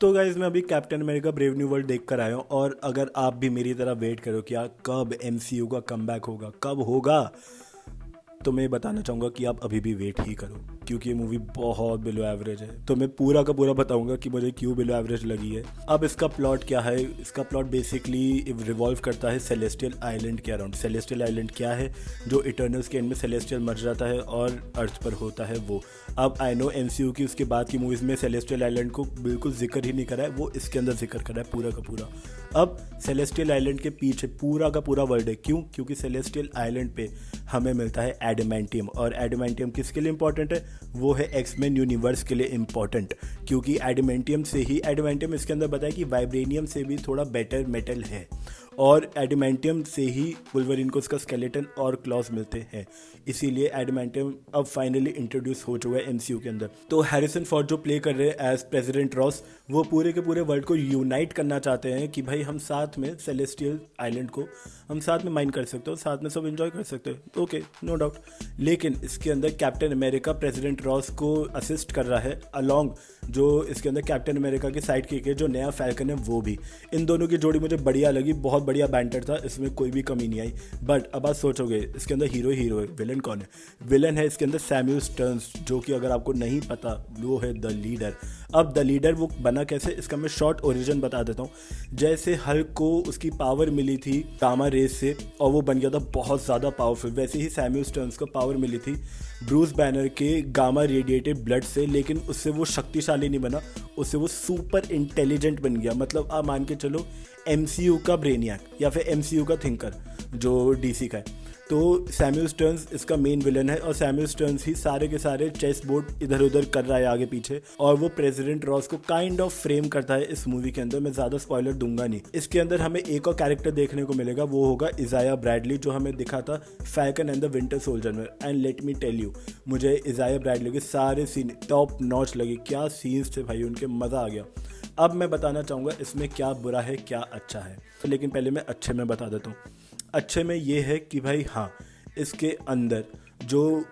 तो गाइज मैं अभी captain America brave new world देख कर आया हूँ। और अगर आप भी मेरी तरह वेट करो कि यार कब एमसीयू का कमबैक होगा, कब होगा, तो मैं बताना चाहूँगा कि आप अभी भी वेट ही करो, क्योंकि ये मूवी बहुत बिलो एवरेज है। तो मैं पूरा का पूरा बताऊंगा कि मुझे क्यों बिलो एवरेज लगी है। अब इसका प्लॉट क्या है? इसका प्लॉट बेसिकली रिवॉल्व करता है सेलेस्टियल आइलैंड के अराउंड। सेलेस्टियल आइलैंड क्या है? जो इटर्नल्स के एंड में सेलेस्टियल मर जाता है और अर्थ पर होता है वो। अब आई नो एमसीयू की उसके बाद की मूवीज़ में सेलेस्टियल आइलैंड को बिल्कुल जिक्र ही नहीं करा है, वो इसके अंदर जिक्र करा है पूरा का पूरा। अब सेलेस्टियल आइलैंड के पीछे पूरा का पूरा वर्ल्ड है। क्यों? क्योंकि सेलेस्टियल आइलैंड पे हमें मिलता है एडमेंटियम। और एडमेंटियम किसके लिए इंपॉर्टेंट है? वो है एक्समैन यूनिवर्स के लिए इंपॉर्टेंट, क्योंकि एडमेंटियम से ही, एडमेंटियम इसके अंदर बताया कि वाइब्रेनियम से भी थोड़ा बेटर मेटल है, और एडमेंटियम से ही वुल्वरीन को उसका स्केलेटन और क्लॉज मिलते हैं। इसीलिए एडमेंटियम अब फाइनली इंट्रोड्यूस हो चुका है एमसीयू के अंदर। तो हैरिसन फोर्ड जो प्ले कर रहे हैं एज प्रेसिडेंट रॉस, वो पूरे के पूरे वर्ल्ड को यूनाइट करना चाहते हैं कि भाई हम साथ में सेलेस्टियल आइलैंड को हम साथ में माइन कर सकते हो, साथ में सब एंजॉय कर सकते हो। Okay, no doubt. लेकिन इसके अंदर कैप्टन अमेरिका प्रेसिडेंट रॉस को असिस्ट कर रहा है, अलॉन्ग जो इसके अंदर कैप्टन अमेरिका की साइड किक है जो नया फैल्कन है वो भी। इन दोनों की जोड़ी मुझे बढ़िया लगी, बहुत बढ़िया बैंटर था, इसमें कोई भी कमी नहीं आई। बट अब आप सोचोगे इसके अंदर हीरो हीरो है, विलन कौन है? विलन है इसके अंदर सैम्यूल स्टर्न्स, जो कि अगर आपको नहीं पता वो है द लीडर। अब द लीडर वो बना कैसे, इसका मैं शॉर्ट ओरिजिन बता देता हूँ। जैसे हल्क को उसकी पावर मिली थी गामा रेस से और वो बन गया था बहुत ज़्यादा पावरफुल, वैसे ही सैम्यूल स्टर्न्स को पावर मिली थी ब्रूस बैनर के गामा रेडिएटेड ब्लड से। लेकिन उससे वो शक्तिशाली नहीं बना, उससे वो सुपर इंटेलिजेंट बन गया। मतलब आप मान के चलो एमसीयू का ब्रेनियक या फिर एमसीयू का थिंकर जो डीसी का है। तो सैम्यूल स्टर्न्स इसका मेन विलन है, और सैम्यूल स्टर्न्स ही सारे के सारे चेस बोर्ड इधर उधर कर रहा है आगे पीछे, और वो प्रेसिडेंट रॉस को काइंड ऑफ फ्रेम करता है इस मूवी के अंदर। मैं ज़्यादा स्पॉइलर दूंगा नहीं। इसके अंदर हमें एक और कैरेक्टर देखने को मिलेगा, वो होगा इजाया ब्रैडली, जो हमें दिखा था Falcon and the Winter Soldier में। And let me tell you, मुझे इजाया ब्रैडली के सारे सीन टॉप नॉच लगे। क्या सीन्स थे भाई उनके, मज़ा आ गया। अब मैं बताना चाहूँगा इसमें क्या बुरा है क्या अच्छा है, लेकिन पहले मैं अच्छे में बता देता हूँ। अच्छे में ये है कि भाई हाँ, इसके अंदर जो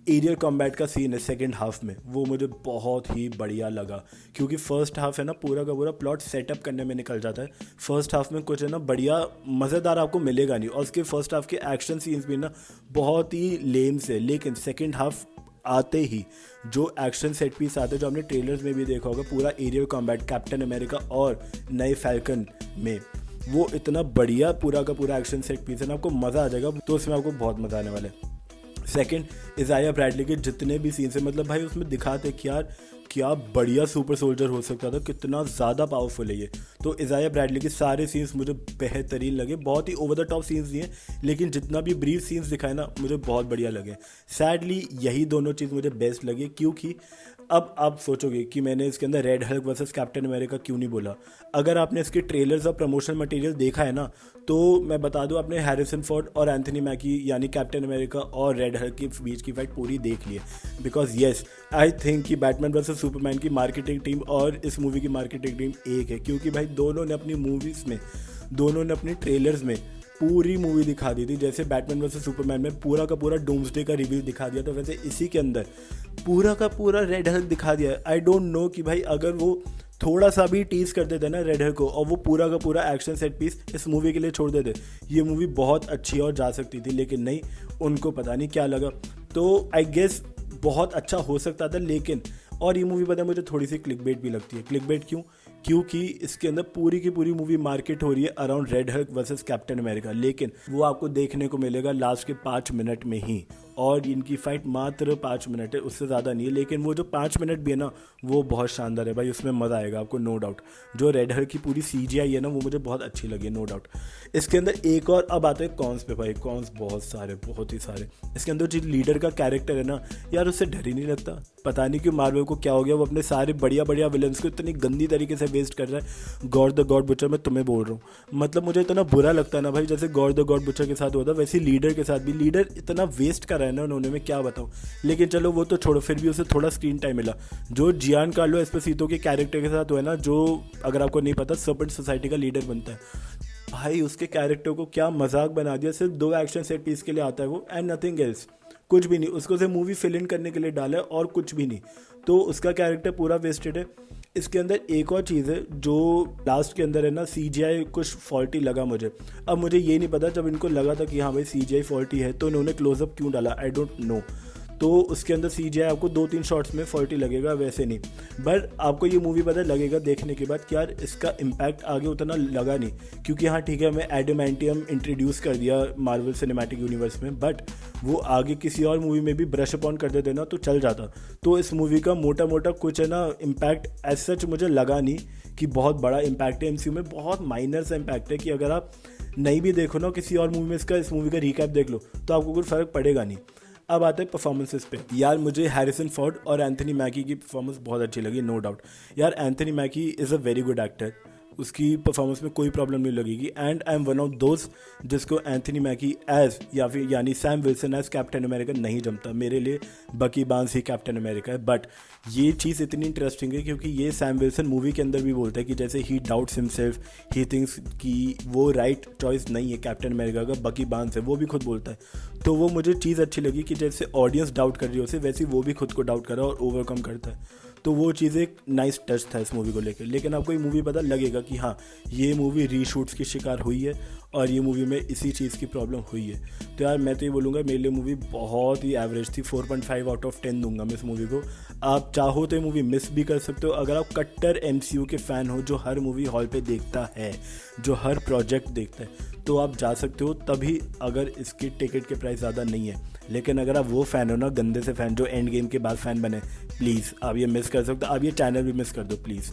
एरियल कॉम्बैट का सीन है सेकंड हाफ में, वो मुझे बहुत ही बढ़िया लगा। क्योंकि फर्स्ट हाफ है ना, पूरा का पूरा प्लॉट सेटअप करने में निकल जाता है। फर्स्ट हाफ में कुछ है ना बढ़िया मज़ेदार आपको मिलेगा नहीं, और उसके फर्स्ट हाफ के एक्शन सीन्स भी ना बहुत ही लेम से। लेकिन सेकंड हाफ आते ही जो एक्शन सेट पीस आते हैं, जो हमने ट्रेलर्स में भी देखा होगा, पूरा एरियल कॉम्बैट कैप्टन अमेरिका और नए फैल्कन में, वो इतना बढ़िया पूरा का पूरा एक्शन सेट पीस है ना, आपको मज़ा आ जाएगा। तो उसमें आपको बहुत मज़ा आने वाला है। सेकंड, इजाया ब्रैडली के जितने भी सीन्स हैं, मतलब भाई उसमें दिखाते कि यार क्या बढ़िया सुपर सोल्जर हो सकता था, कितना ज़्यादा पावरफुल है ये। तो इजाया ब्रैडली के सारे सीन्स मुझे बेहतरीन लगे। बहुत ही ओवर द टॉप सीन्स नहीं है, लेकिन जितना भी ब्रीफ सीन्स दिखाए ना, मुझे बहुत बढ़िया लगे। सैडली यही दोनों चीज़ मुझे बेस्ट लगी, क्योंकि अब आप सोचोगे कि मैंने इसके अंदर red Hulk versus captain America क्यों नहीं बोला। अगर आपने इसके ट्रेलर्स और प्रमोशनल मटेरियल देखा है ना, तो मैं बता दूं, आपने हैरिसन फोर्ड और एंथनी मैकी यानी कैप्टन अमेरिका और रेड हल्क के बीच की फाइट पूरी देख ली है। बिकॉज येस, आई थिंक कि बैटमैन वर्सेस सुपरमैन की मार्केटिंग टीम और इस मूवी की मार्केटिंग टीम एक है। क्योंकि भाई दोनों ने अपनी मूवीज़ में, दोनों ने अपनी ट्रेलर्स में पूरी मूवी दिखा दी थी। जैसे बैटमैन वर्सेस सुपरमैन में पूरा का पूरा डूम्सडे का रिव्यू दिखा दिया था, वैसे इसी के अंदर पूरा का पूरा रेड हल्क दिखा दिया है। आई डोंट नो कि भाई अगर वो थोड़ा सा भी टीज कर देते ना रेड हल्क को, और वो पूरा का पूरा एक्शन सेट पीस इस मूवी के लिए छोड़ देते, ये मूवी बहुत अच्छी और जा सकती थी। लेकिन नहीं, उनको पता नहीं क्या लगा। तो आई गेस बहुत अच्छा हो सकता था, लेकिन और ये मूवी पता है मुझे थोड़ी सी क्लिकबेट भी लगती है। क्लिकबेट क्यों? क्योंकि इसके अंदर पूरी की पूरी मूवी मार्केट हो रही है around red Hulk versus captain America, लेकिन वो आपको देखने को मिलेगा लास्ट के 5 मिनट में ही, और इनकी फाइट मात्र 5 मिनट है, उससे ज़्यादा नहीं है। लेकिन वो जो 5 मिनट भी है ना, वो बहुत शानदार है भाई, उसमें मज़ा आएगा आपको, नो डाउट। जो रेड हल्क की पूरी CGI है ना, वो मुझे बहुत अच्छी लगी, नो डाउट। इसके अंदर एक और अब आते हैं कॉन्स पे। भाई कॉन्स बहुत सारे, बहुत ही सारे। इसके अंदर जो लीडर का कैरेक्टर है ना यार, उससे डर ही नहीं लगता। पता नहीं क्यों मार्वल को क्या हो गया, वो अपने सारे बढ़िया बढ़िया विलन्स को इतनी गंदी तरीके से वेस्ट कर रहा है। गॉड द गॉड बुचर, मैं तुम्हें बोल रहा हूँ, मतलब मुझे इतना बुरा लगता है ना भाई, जैसे गॉड द गॉड बुचर के साथ हुआ था, वैसे लीडर के साथ भी। लीडर इतना वेस्ट करा है ना उन्होंने, मैं क्या बताऊँ। लेकिन चलो वो तो छोड़ो, फिर भी उसे थोड़ा स्क्रीन टाइम मिला। जो जियान कार्लो एस्पेसितो के कैरेक्टर के साथ हुआ है ना, जो अगर आपको नहीं पता सर्पेंट सोसाइटी का लीडर बनता है, भाई उसके कैरेक्टर को क्या मजाक बना दिया। सिर्फ 2 एक्शन सेट पीस के लिए आता है वो, एंड नथिंग एल्स, कुछ भी नहीं। उसको सिर्फ मूवी फिल इन करने के लिए डाला है और कुछ भी नहीं। तो उसका कैरेक्टर पूरा वेस्टेड है। इसके अंदर एक और चीज़ है जो लास्ट के अंदर है ना, CGI कुछ फॉल्टी लगा मुझे। अब मुझे ये नहीं पता जब इनको लगा था कि हाँ भाई CGI फॉल्टी है तो इन्होंने क्लोजअप क्यों डाला, आई डोंट नो। तो उसके अंदर CGI आपको 2-3 शॉट्स में फॉल्टी लगेगा, वैसे नहीं। बट आपको ये मूवी पता लगेगा देखने के बाद कि यार इसका इम्पैक्ट आगे उतना लगा नहीं, क्योंकि हाँ ठीक है हमें एडामेंटियम इंट्रोड्यूस कर दिया मार्वल सिनेमैटिक यूनिवर्स में, बट वो आगे किसी और मूवी में भी ब्रश अपॉन कर देते ना तो चल जाता। तो इस मूवी का मोटा मोटा कुछ है ना इम्पैक्ट एज सच मुझे लगा नहीं कि बहुत बड़ा इम्पैक्ट है MCU में, बहुत माइनर सा इम्पैक्ट है कि अगर आप नहीं भी देखो ना किसी और मूवी में इसका, इस मूवी का रिकैप देख लो तो आपको कोई फ़र्क पड़ेगा नहीं। अब आते हैं परफॉर्मेंसेस पे। यार मुझे हैरिसन फोर्ड और एंथनी मैकी की परफॉर्मेंस बहुत अच्छी लगी, नो डाउट। यार Anthony Mackie is a very good actor, उसकी परफॉर्मेंस में कोई प्रॉब्लम नहीं लगेगी। And I am one of दोस्त जिसको एंथनी मैकी एज या फिर यानी Sam Wilson as Captain America नहीं जमता। मेरे लिए बकी बार्न्स ही कैप्टन अमेरिका है। बट ये चीज़ इतनी इंटरेस्टिंग है क्योंकि ये सैम विल्सन मूवी के अंदर भी बोलता है कि जैसे ही डाउट्स हिमसेल्फ, ही थिंक्स कि वो राइट चॉइस नहीं है कैप्टन अमेरिका का, बकी बार्न्स है, वो भी खुद बोलता है। तो वो मुझे चीज़ अच्छी लगी कि जैसे ऑडियंस डाउट कर रही हो उसे, वैसे वो भी खुद को डाउट कर रहा है और ओवरकम करता है। तो वो चीज़ एक नाइस टच था इस मूवी को लेकर। लेकिन आपको ये मूवी पता लगेगा कि हाँ ये मूवी रीशूट्स की शिकार हुई है और ये मूवी में इसी चीज़ की प्रॉब्लम हुई है। तो यार मैं तो ये बोलूँगा मेरे लिए मूवी बहुत ही एवरेज थी, 4.5 आउट ऑफ 10 दूंगा मैं इस मूवी को। आप चाहो तो ये मूवी मिस भी कर सकते हो अगर आप कट्टर MCU के फ़ैन हो जो हर मूवी हॉल पे देखता है, जो हर प्रोजेक्ट देखता है, तो आप जा सकते हो तभी अगर इसकी टिकट के प्राइस ज़्यादा नहीं है। लेकिन अगर आप वो फ़ैन हो ना, गंदे से फ़ैन जो एंड गेम के बाद फ़ैन बने, प्लीज़ आप ये मिस कर सकते हो, आप ये चैनल भी मिस कर दो प्लीज़।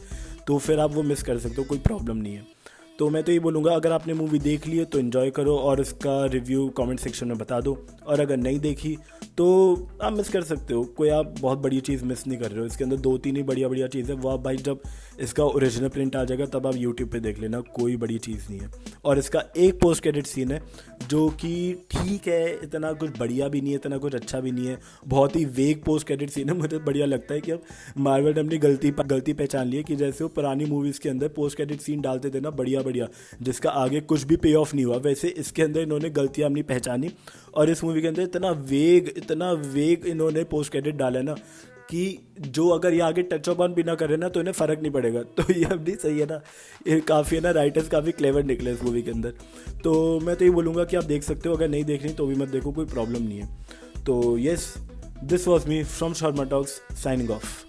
तो फिर आप वो मिस कर सकते हो, कोई प्रॉब्लम नहीं है। तो मैं तो ये बोलूँगा अगर आपने मूवी देख ली है तो इन्जॉय करो और इसका रिव्यू कमेंट सेक्शन में बता दो, और अगर नहीं देखी तो आप मिस कर सकते हो, कोई आप बहुत बड़ी चीज़ मिस नहीं कर रहे हो। इसके अंदर 2-3 ही बढ़िया चीज़ है, वो आप भाई जब इसका ओरिजिनल प्रिंट आ जाएगा तब आप यूट्यूब पे देख लेना, कोई बड़ी चीज़ नहीं है। और इसका एक पोस्ट क्रेडिट सीन है जो कि ठीक है, इतना कुछ बढ़िया भी नहीं है, इतना कुछ अच्छा भी नहीं है, बहुत ही वेग पोस्ट क्रेडिट सीन है। मुझे बढ़िया लगता है कि अब मार्वल ने अपनी गलती पहचान ली है कि जैसे वो पुरानी मूवीज़ के अंदर पोस्ट क्रेडिट सीन डालते थे ना बढ़िया जिसका आगे कुछ भी पे ऑफ नहीं हुआ, वैसे इसके अंदर इन्होंने गलतियाँ अपनी पहचानी और इस मूवी के अंदर इतना वेग इन्होंने पोस्ट क्रेडिट डाला है ना कि जो अगर ये आगे टच ऑन भी ना करे ना तो इन्हें फ़र्क नहीं पड़ेगा। तो ये अब नहीं सही है ना, ये काफ़ी है ना, राइटर्स काफ़ी क्लेवर निकले इस मूवी के अंदर। तो मैं तो ये बोलूँगा कि आप देख सकते हो, अगर नहीं देखनी तो भी मत देखो, कोई प्रॉब्लम नहीं है। तो yes, this was me from Sharma talks, signing off.